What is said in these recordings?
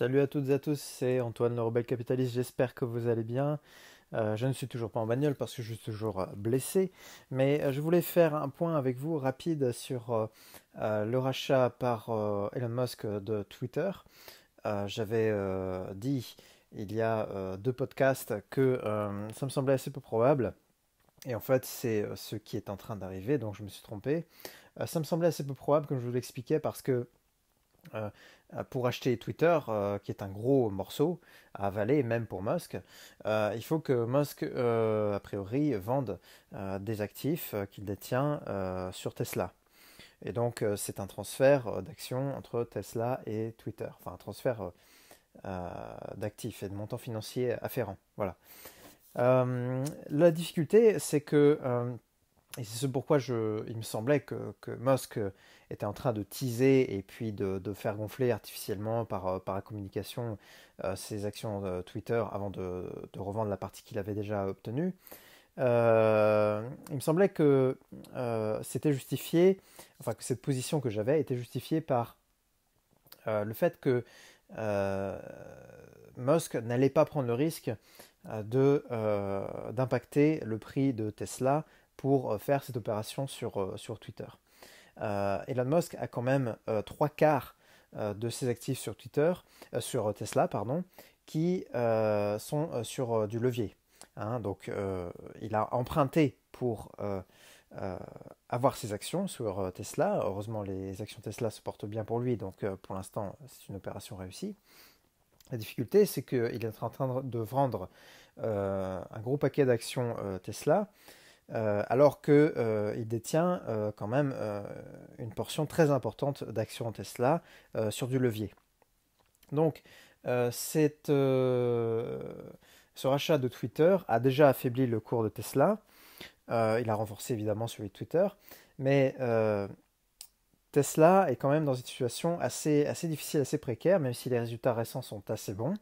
Salut à toutes et à tous, c'est Antoine le rebelle capitaliste, j'espère que vous allez bien. Je ne suis toujours pas en bagnole parce que je suis toujours blessé, mais je voulais faire un point avec vous rapide sur le rachat par Elon Musk de Twitter. J'avais dit il y a deux podcasts que ça me semblait assez peu probable, et en fait c'est ce qui est en train d'arriver, donc je me suis trompé. Ça me semblait assez peu probable, comme je vous l'expliquais, parce que euh, pour acheter Twitter, qui est un gros morceau à avaler, même pour Musk, il faut que Musk, a priori, vende des actifs qu'il détient sur Tesla. Et donc, c'est un transfert d'actions entre Tesla et Twitter. Enfin, un transfert d'actifs et de montants financiers afférents. Voilà. La difficulté, c'est que et c'est ce pourquoi il me semblait que Musk était en train de teaser et puis de faire gonfler artificiellement par la communication ses actions Twitter avant de revendre la partie qu'il avait déjà obtenue. Il me semblait que c'était justifié, enfin que cette position que j'avais était justifiée par le fait que euh, Musk n'allait pas prendre le risque d'impacter le prix de Tesla pour faire cette opération sur Twitter. Elon Musk a quand même trois quarts de ses actifs sur Twitter, sur Tesla, pardon, qui sont sur du levier. Hein. Donc, il a emprunté pour euh, avoir ses actions sur Tesla. Heureusement, les actions Tesla se portent bien pour lui, donc pour l'instant, c'est une opération réussie. La difficulté, c'est qu'il est en train de vendre un gros paquet d'actions Tesla, alors qu'il détient quand même une portion très importante d'actions Tesla sur du levier. Donc, ce rachat de Twitter a déjà affaibli le cours de Tesla. Il a renforcé évidemment celui de Twitter, mais Tesla est quand même dans une situation assez difficile, assez précaire, même si les résultats récents sont assez bons.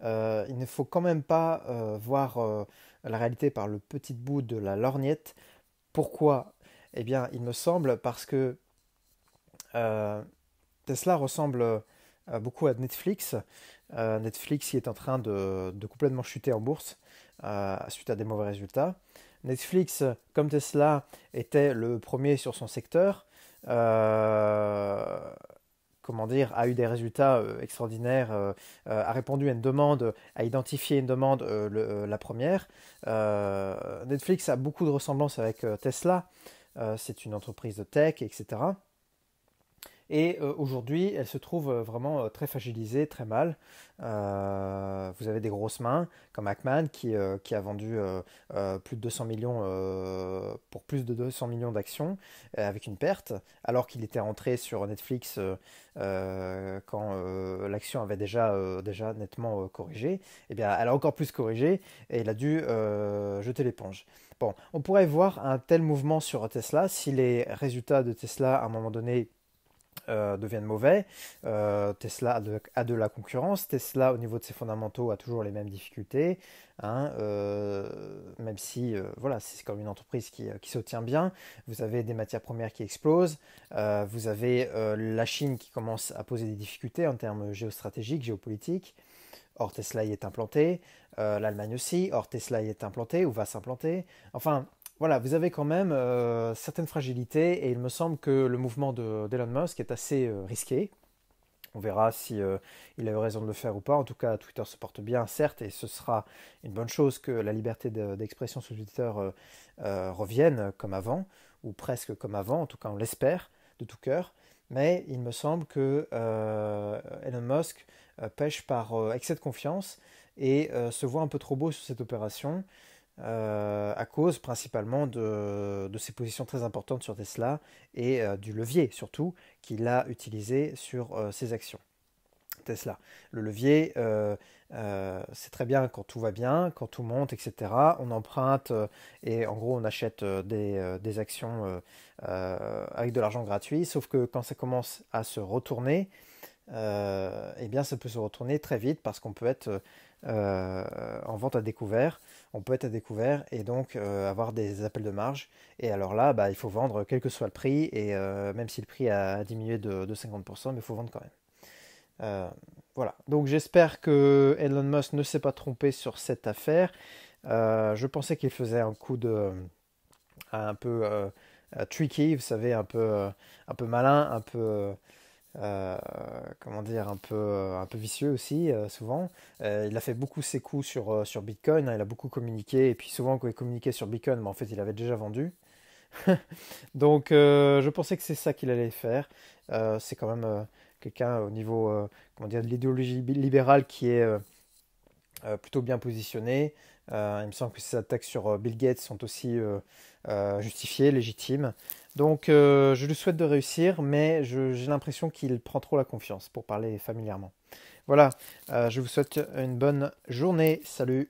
Il ne faut quand même pas voir la réalité par le petit bout de la lorgnette. Pourquoi? Eh bien, il me semble parce que euh, Tesla ressemble beaucoup à Netflix. Netflix qui est en train de complètement chuter en bourse suite à des mauvais résultats. Netflix, comme Tesla, était le premier sur son secteur. Euh, comment dire, a eu des résultats extraordinaires, a répondu à une demande, a identifié une demande, la première. Netflix a beaucoup de ressemblances avec Tesla. C'est une entreprise de tech, etc. Et aujourd'hui, elle se trouve vraiment très fragilisée, très mal. Vous avez des grosses mains comme Ackman qui a vendu plus de 200 millions pour plus de 200 millions d'actions avec une perte, alors qu'il était rentré sur Netflix quand l'action avait déjà nettement corrigé. Eh bien, elle a encore plus corrigé et il a dû jeter l'éponge. Bon, on pourrait voir un tel mouvement sur Tesla si les résultats de Tesla à un moment donné deviennent mauvais. Tesla a de la concurrence. Tesla, au niveau de ses fondamentaux, a toujours les mêmes difficultés. Hein, même si voilà, c'est comme une entreprise qui se tient bien. Vous avez des matières premières qui explosent. Vous avez la Chine qui commence à poser des difficultés en termes géostratégiques, géopolitiques. Or, Tesla y est implanté. L'Allemagne aussi. Or, Tesla y est implanté ou va s'implanter. Enfin, voilà, vous avez quand même certaines fragilités et il me semble que le mouvement d'Elon Musk est assez risqué. On verra si il a eu raison de le faire ou pas. En tout cas, Twitter se porte bien, certes, et ce sera une bonne chose que la liberté d'expression sur Twitter revienne comme avant, ou presque comme avant, en tout cas on l'espère de tout cœur. Mais il me semble que Elon Musk pêche par excès de confiance et se voit un peu trop beau sur cette opération à cause principalement de ses positions très importantes sur Tesla et du levier surtout qu'il a utilisé sur ses actions. Tesla. Le levier, c'est très bien quand tout va bien, quand tout monte, etc. On emprunte et en gros on achète des actions avec de l'argent gratuit, sauf que quand ça commence à se retourner, eh bien ça peut se retourner très vite parce qu'on peut être en vente à découvert, on peut être à découvert et donc avoir des appels de marge. Et alors là, bah, il faut vendre quel que soit le prix et même si le prix a diminué de 50%, mais il faut vendre quand même. Euh, Voilà, donc j'espère que Elon Musk ne s'est pas trompé sur cette affaire. Je pensais qu'il faisait un coup de un peu tricky, vous savez, un peu malin, un peu euh, comment dire, un peu vicieux aussi, souvent. Il a fait beaucoup ses coups sur Bitcoin, hein, il a beaucoup communiqué, et puis souvent quand il communiquait sur Bitcoin, mais en fait il avait déjà vendu. Donc je pensais que c'est ça qu'il allait faire. C'est quand même quelqu'un au niveau comment dire, de l'idéologie libérale qui est plutôt bien positionné. Il me semble que ses attaques sur Bill Gates sont aussi justifiées, légitimes. Donc je lui souhaite de réussir, mais j'ai l'impression qu'il prend trop la confiance, pour parler familièrement. Voilà, je vous souhaite une bonne journée. Salut!